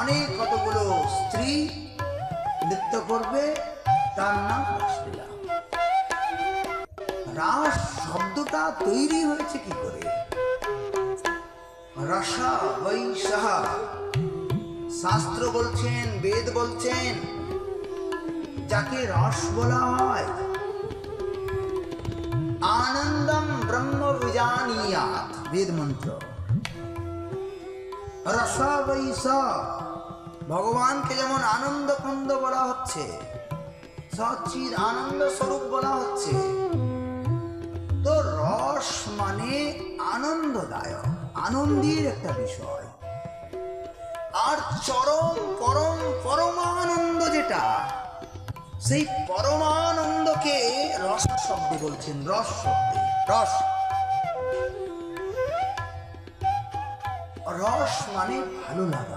অনেক কতগুলো স্ত্রী নৃত্য করবে, তার নাম রাসলীলা। রাস শব্দটা তৈরি হয়েছে কি করে? রসা বৈশাহ, শাস্ত্র বলছেন, বেদ বলছেন, যাকে রস বলা হয়। আনন্দম ব্রহ্ম বিজানীয়াত, বেদ মন্ত্র। রসা বৈশা, ভগবানকে যেমন আনন্দ কুন্দ বলা হচ্ছে, সচিদ আনন্দ স্বরূপ বলা হচ্ছে, তো রস মানে আনন্দদায়ক, আনন্দের একটা বিষয়। আর চরম পরম পরমানন্দ যেটা, সেই পরমানন্দকে রস শব্দে বলছেন, রস শব্দে। রস, রস মানে ভালো লাগা।